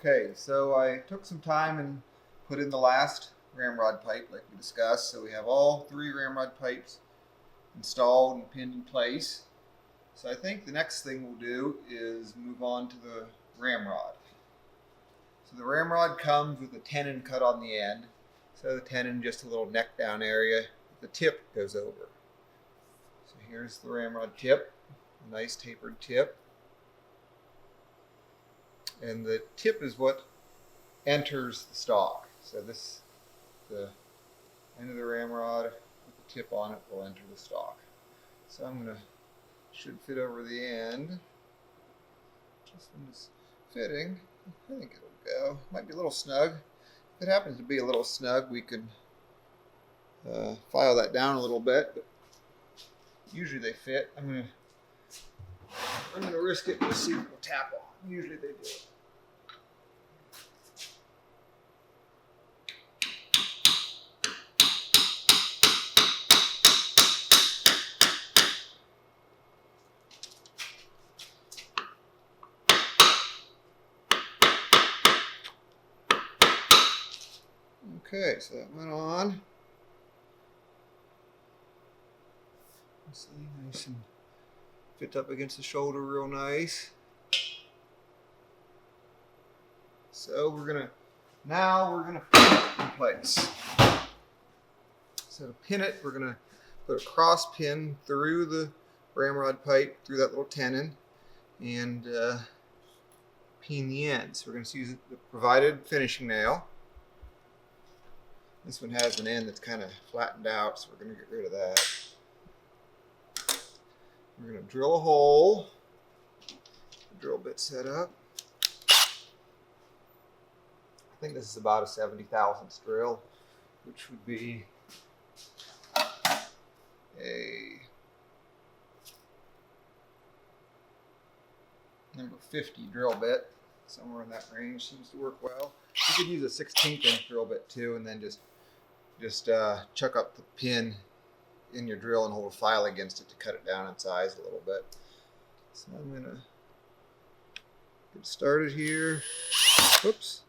Okay, so I took some time and put in the last ramrod pipe like we discussed. So we have all three ramrod pipes installed and pinned in place. So I think the next thing we'll do is move on to the ramrod. So the ramrod comes with a tenon cut on the end. So the tenon, just a little neck down area, the tip goes over. So here's the ramrod tip, a nice tapered tip. And the tip is what enters the stock. So this, the end of the ramrod with the tip on it will enter the stock. So I'm gonna, should fit over the end. This one is fitting. I think it'll go. Might be a little snug. If it happens to be a little snug, we can file that down a little bit, but usually they fit. I'm gonna risk it and see if it'll tap on. Usually they do. Okay, so that went on. Let's see, nice and fit up against the shoulder real nice. So we're gonna pin it in place. So to pin it, we're gonna put a cross pin through the ramrod pipe, through that little tenon, and pin the ends. We're gonna use the provided finishing nail. This one has an end that's kind of flattened out, so we're going to get rid of that. We're going to drill a hole. Drill bit set up. I think this is about a 70 thousandths drill, which would be a number 50 drill bit. Somewhere in that range seems to work well. You could use a 16th inch drill bit too, and then just chuck up the pin in your drill and hold a file against it to cut it down in size a little bit. So I'm gonna get started here. Whoops,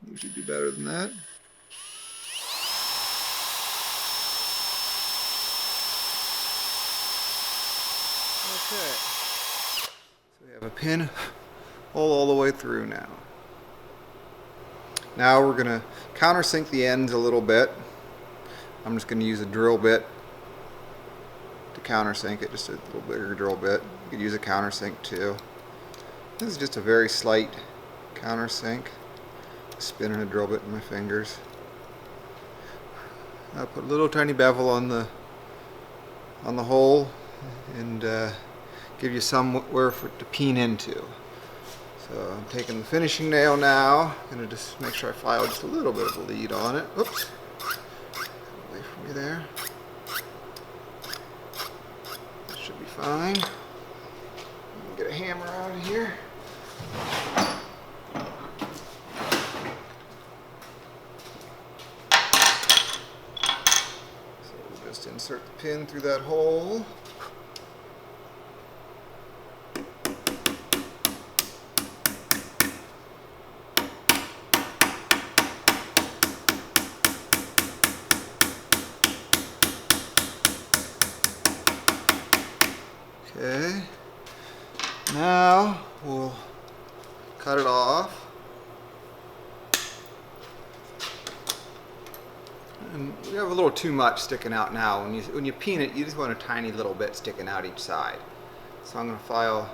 usually do better than that. Okay, so we have a pin hole all the way through now. Now we're going to countersink the ends a little bit. I'm just going to use a drill bit to countersink it, just a little bigger drill bit. You could use a countersink too. This is just a very slight countersink. Spinning a drill bit in my fingers. I'll put a little tiny bevel on the hole and give you somewhere for it to pin into. So I'm taking the finishing nail now. I'm going to just make sure I file just a little bit of a lead on it. Oops. Away from me there. That should be fine. Get a hammer out of here. So we'll just insert the pin through that hole. Okay, now we'll cut it off. And we have a little too much sticking out now. When you pin it, you just want a tiny little bit sticking out each side. So I'm going to file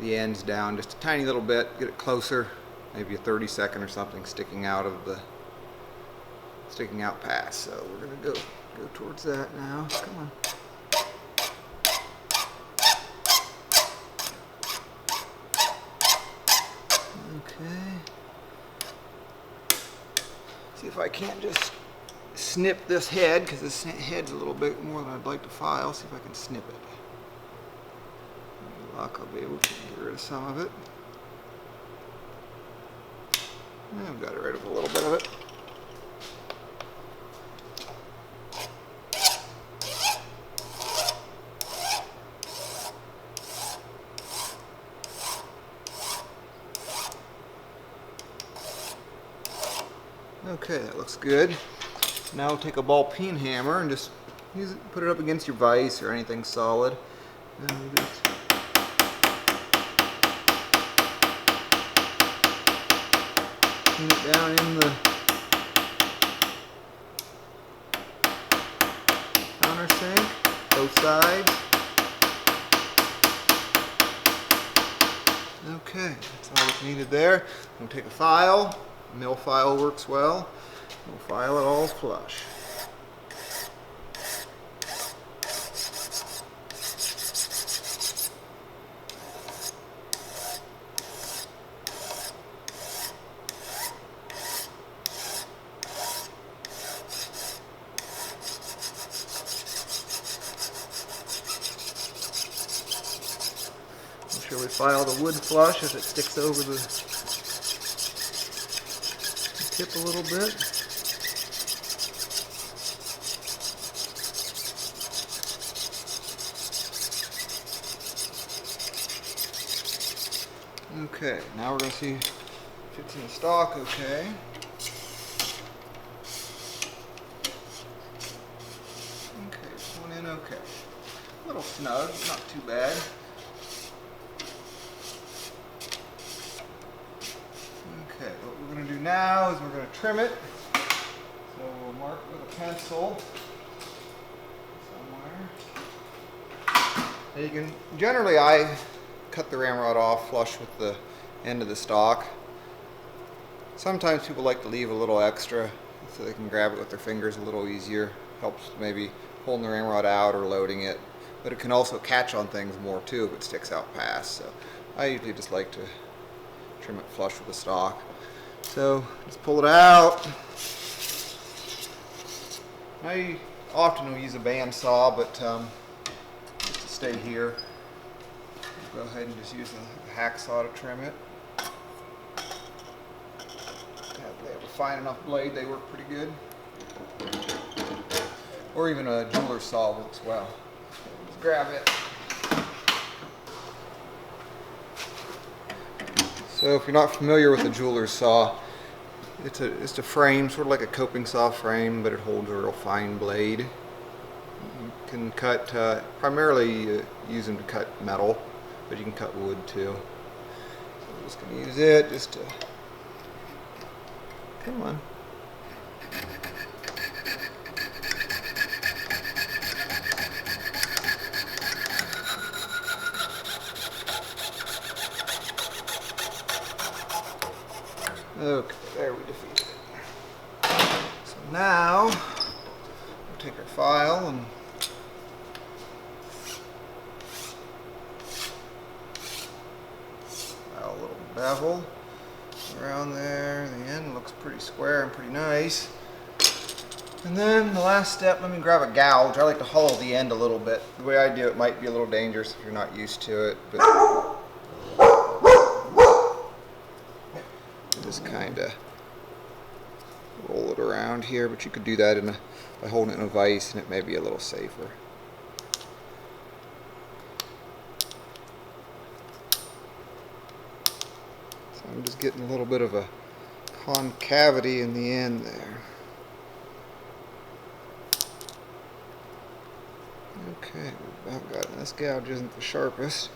the ends down just a tiny little bit, get it closer, maybe a 32nd or something sticking out past. So we're going to go towards that now. Come on. Okay. See if I can't just snip this head, because this head's a little bit more than I'd like to file. See if I can snip it. With luck, I'll be able to get rid of some of it. I've got rid of a little bit of it. Okay, that looks good. Now we'll take a ball peen hammer and just put it up against your vise or anything solid. And we'll just peen it down in the countersink, both sides. Okay, that's all that's needed there. We'll take a file. A mill file works well. We'll file it all flush. Make sure we file the wood flush if it sticks over the tip a little bit. Okay, now we're going to see if it fits in the stock okay. Okay, this one in okay. A little snug, not too bad. Okay, what we're going to do now is we're going to trim it. So we'll mark it with a pencil somewhere. Now you can, generally I cut the ramrod off flush with the end of the stock. Sometimes people like to leave a little extra so they can grab it with their fingers a little easier. Helps maybe pulling the ramrod out or loading it. But it can also catch on things more too if it sticks out past. So I usually just like to trim it flush with the stock. So just pull it out. I often will use a bandsaw, but just to stay here, go ahead and just use a hacksaw to trim it. If they have a fine enough blade, they work pretty good. Or even a jeweler's saw works well. Just grab it. So if you're not familiar with a jeweler's saw, it's a frame, sort of like a coping saw frame, but it holds a real fine blade. You can cut, primarily use them to cut metal, but you can cut wood too. So I'm just going to use it just to, come on. Okay, there we defeated it. So now, we'll take our file and file a little bevel around there. The end looks pretty square and pretty nice. And then the last step, let me grab a gouge. I like to hollow the end a little bit. The way I do it might be a little dangerous if you're not used to it, but just kind of roll it around here, but you could do that by holding it in a vise, and it may be a little safer. So I'm just getting a little bit of a concavity in the end there. Okay, we've about got it. This gouge isn't the sharpest.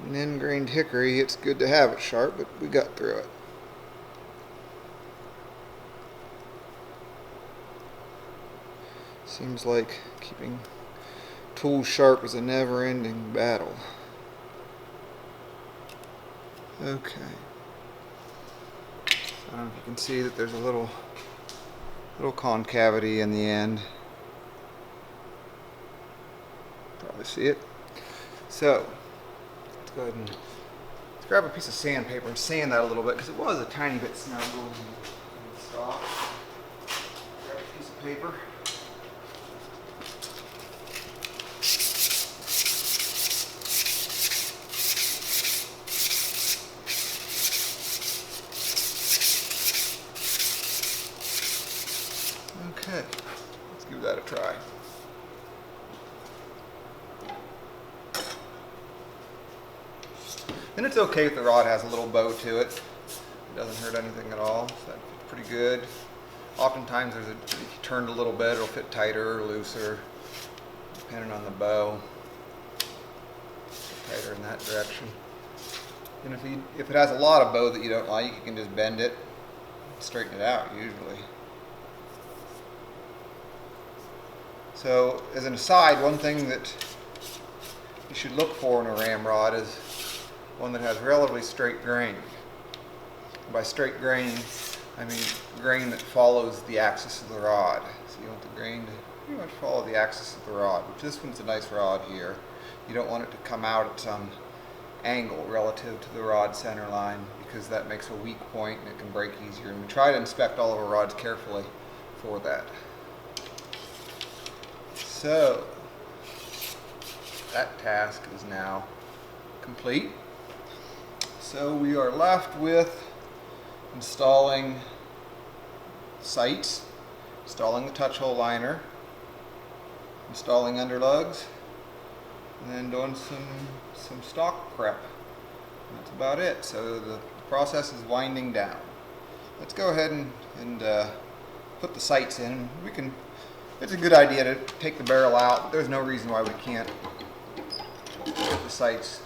An end-grained hickory, it's good to have it sharp, but we got through it. Seems like keeping tools sharp is a never-ending battle. Okay. I don't know if you can see that there's a little concavity in the end. Probably see it. So let's go ahead and grab a piece of sandpaper and sand that a little bit because it was a tiny bit snuggled in the stock. Grab a piece of paper. Okay, let's give that a try. And it's okay if the rod has a little bow to it. It doesn't hurt anything at all. So that's pretty good. Oftentimes if you turned a little bit, it'll fit tighter or looser, depending on the bow. Tighter in that direction. And if it has a lot of bow that you don't like, you can just bend it, straighten it out usually. So as an aside, one thing that you should look for in a ramrod is one that has relatively straight grain. By straight grain, I mean grain that follows the axis of the rod. So you want the grain to pretty much follow the axis of the rod, which this one's a nice rod here. You don't want it to come out at some angle relative to the rod center line, because that makes a weak point and it can break easier. And we try to inspect all of our rods carefully for that. So that task is now complete. So we are left with installing sights, installing the touch hole liner, installing underlugs, and then doing some stock prep. That's about it. So the process is winding down. Let's go ahead and put the sights in. It's a good idea to take the barrel out. There's no reason why we can't put the sights,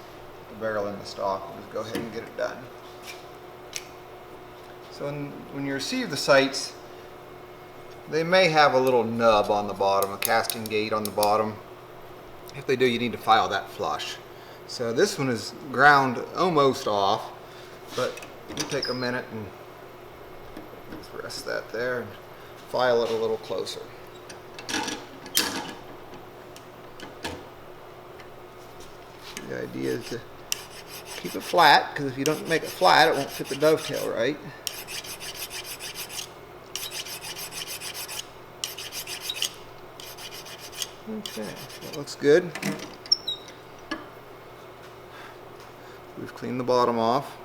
the barrel in the stock. We'll just go ahead and get it done. So when you receive the sights, they may have a little nub on the bottom, a casting gate on the bottom. If they do, you need to file that flush. So this one is ground almost off, but we'll take a minute and just rest that there and file it a little closer. The idea is to keep it flat, because if you don't make it flat, it won't fit the dovetail right. Okay, that looks good. We've cleaned the bottom off.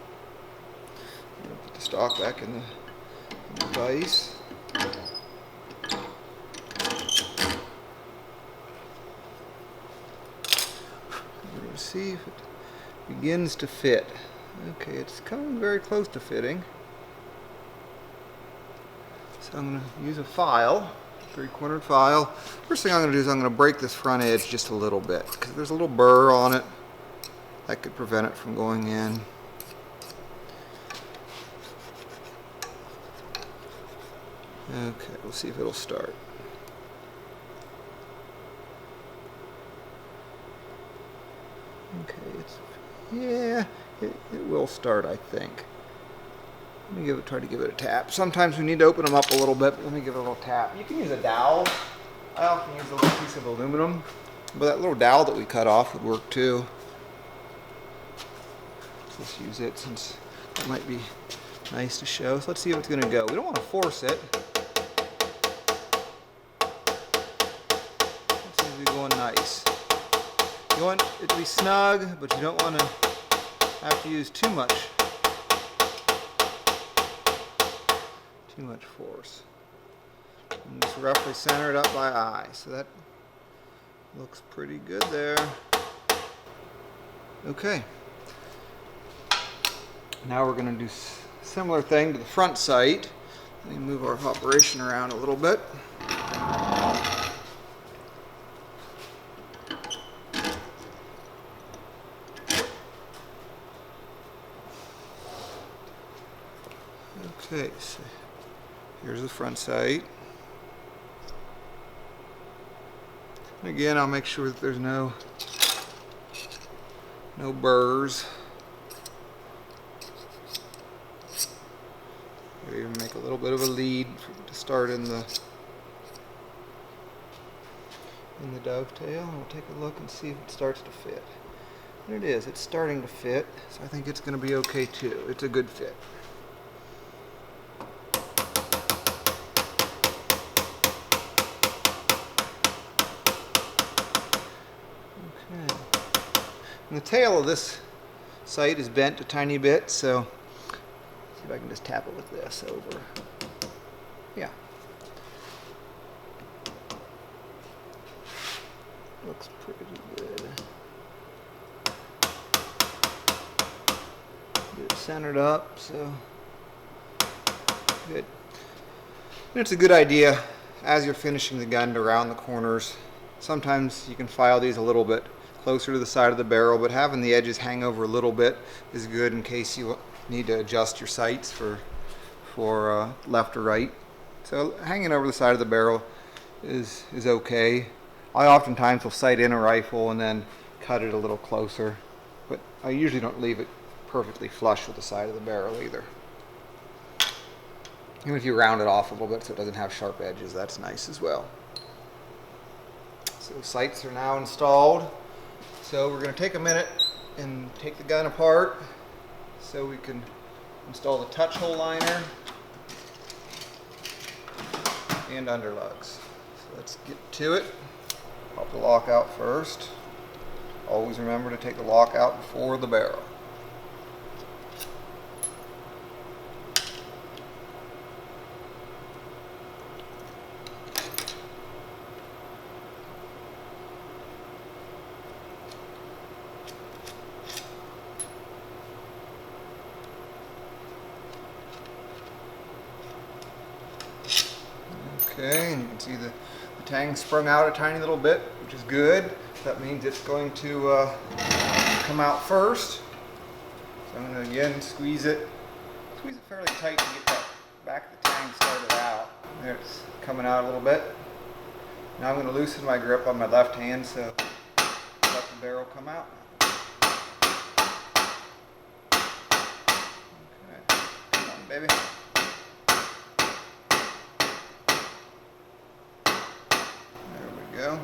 Put the stock back in the vise. We'll see if it begins to fit. Okay, it's coming very close to fitting. So I'm going to use a file. 3-cornered file. First thing I'm going to do is I'm going to break this front edge just a little bit, because there's a little burr on it that could prevent it from going in. Okay, we'll see if it'll start. Okay, it will start, I think. Let me try to give it a tap. Sometimes we need to open them up a little bit, but let me give it a little tap. You can use a dowel. I often use a little piece of aluminum, but that little dowel that we cut off would work too. Let's use it, since it might be nice to show. So let's see if it's going to go. We don't want to force it. It seems to be going nice. You want it to be snug, but you don't want to have to use too much force. And just roughly center it up by eye. So that looks pretty good there. Okay. Now we're going to do a similar thing to the front sight. Let me move our operation around a little bit. Okay, so here's the front sight. And again, I'll make sure that there's no burrs. Maybe even make a little bit of a lead to start in the dovetail. We'll take a look and see if it starts to fit. And it is. It's starting to fit, so I think it's going to be okay too. It's a good fit. And the tail of this sight is bent a tiny bit, so see if I can just tap it with this over. Yeah. Looks pretty good. Get it centered up, so good. And it's a good idea as you're finishing the gun to round the corners. Sometimes you can file these a little bit closer to the side of the barrel, but having the edges hang over a little bit is good in case you need to adjust your sights for left or right. So hanging over the side of the barrel is okay. I oftentimes will sight in a rifle and then cut it a little closer, but I usually don't leave it perfectly flush with the side of the barrel either. Even if you round it off a little bit so it doesn't have sharp edges, that's nice as well. So sights are now installed. So we're going to take a minute and take the gun apart so we can install the touch hole liner and underlugs. So let's get to it. Pop the lock out first. Always remember to take the lock out before the barrel. Okay, and you can see the tang sprung out a tiny little bit, which is good. That means it's going to come out first. So I'm going to again squeeze it fairly tight to get that back of the tang started out. There, it's coming out a little bit. Now I'm going to loosen my grip on my left hand so let the barrel come out. Okay, come on, baby. Go.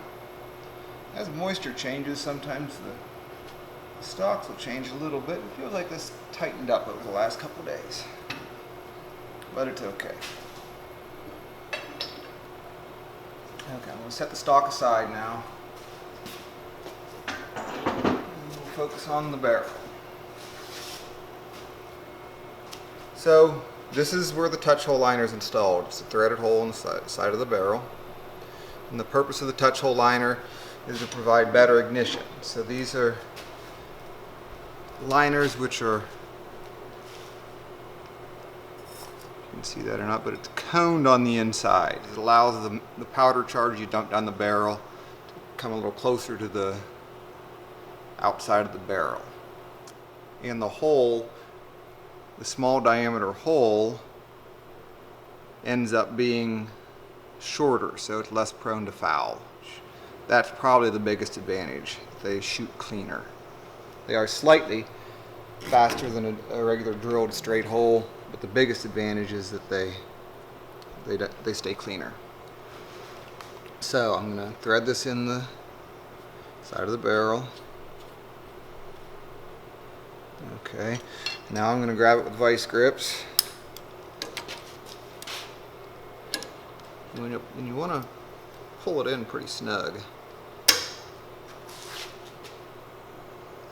As moisture changes, sometimes the stalks will change a little bit. It feels like this tightened up over the last couple of days, but it's okay. Okay, I'm going to set the stalk aside now. And we'll focus on the barrel. So this is where the touch hole liner is installed. It's a threaded hole in the side of the barrel. And the purpose of the touch hole liner is to provide better ignition. So these are liners which are, you can see that or not, but it's coned on the inside. It allows the powder charge you dump down the barrel to come a little closer to the outside of the barrel. And the hole, the small diameter hole, ends up being shorter, so it's less prone to foul. That's probably the biggest advantage. They shoot cleaner. They are slightly faster than a regular drilled straight hole, but the biggest advantage is that they stay cleaner. So I'm going to thread this in the side of the barrel. Okay, now I'm going to grab it with vice grips. And you want to pull it in pretty snug.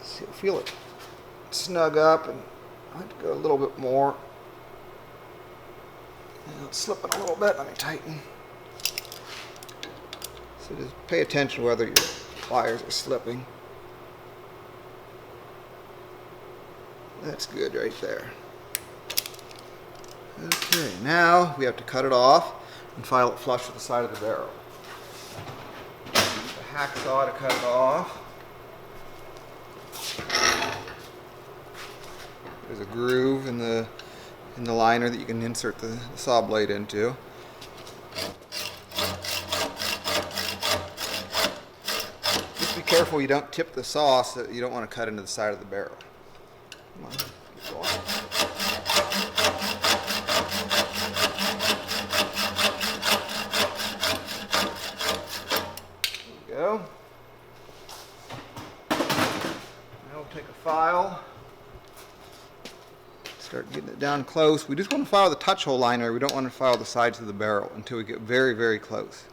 So you'll feel it snug up, and I like to go a little bit more. And it's slipping a little bit. Let me tighten. So just pay attention whether your pliers are slipping. That's good right there. Okay, now we have to cut it off and file it flush with the side of the barrel. Use the hacksaw to cut it off. There's a groove in the liner that you can insert the saw blade into. Just be careful you don't tip the saw, so you don't want to cut into the side of the barrel. Come on, keep going. Go. Now we'll take a file, start getting it down close. We just want to file the touch hole liner. We don't want to file the sides of the barrel until we get very, very close.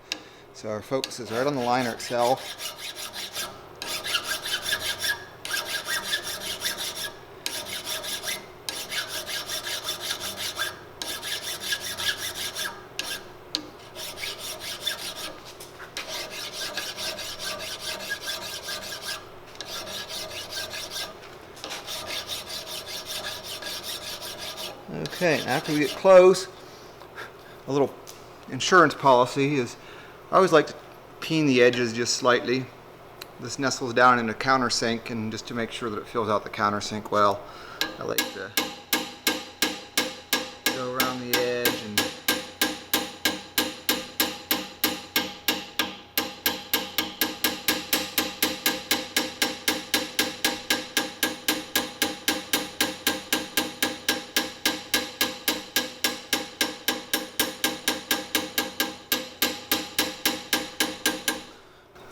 So our focus is right on the liner itself. Okay, after we get close, a little insurance policy is I always like to peen the edges just slightly. This nestles down in a countersink, and just to make sure that it fills out the countersink well, I like to go around the edge and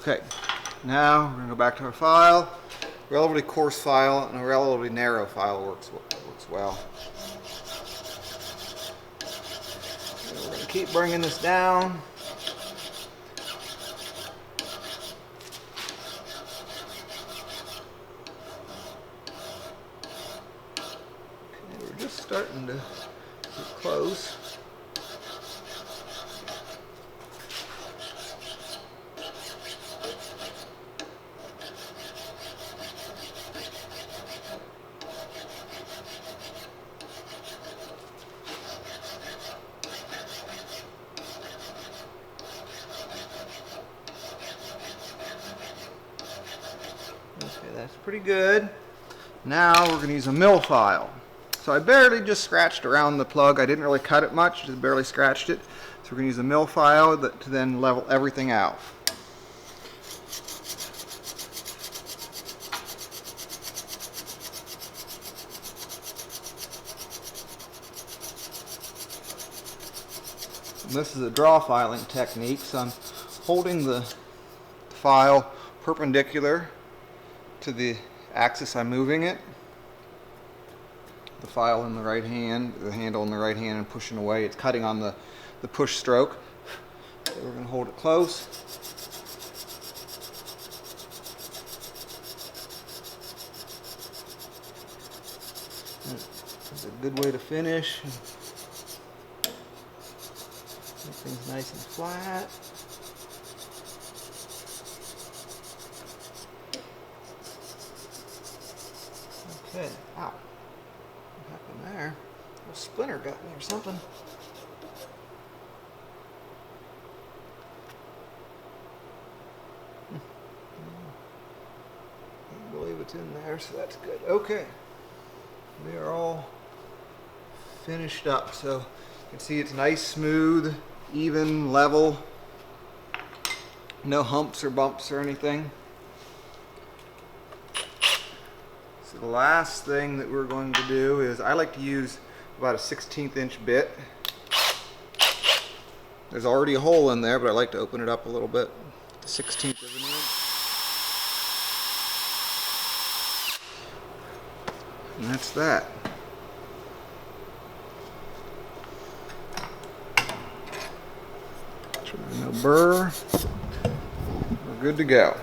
okay, now we're going to go back to our file. Relatively coarse file and a relatively narrow file works well. So we're going to keep bringing this down. Okay, we're just starting to get close. Okay, that's pretty good. Now we're going to use a mill file. So I barely just scratched around the plug. I didn't really cut it much, just barely scratched it. So we're going to use a mill file to then level everything out. And this is a draw filing technique, so I'm holding the file perpendicular to the axis I'm moving it. The file in the right hand, the handle in the right hand, and pushing away. It's cutting on the push stroke. So we're going to hold it close. It's a good way to finish. Make things nice and flat. Okay, ow. What happened there? A splinter got me or something. Can't believe it's in there, so that's good. Okay, we are all finished up. So you can see it's nice, smooth, even, level. No humps or bumps or anything. So the last thing that we're going to do is I like to use about a 1/16 inch bit. There's already a hole in there, but I like to open it up a little bit. The 1/16 of an inch. And that's that. No burr. We're good to go.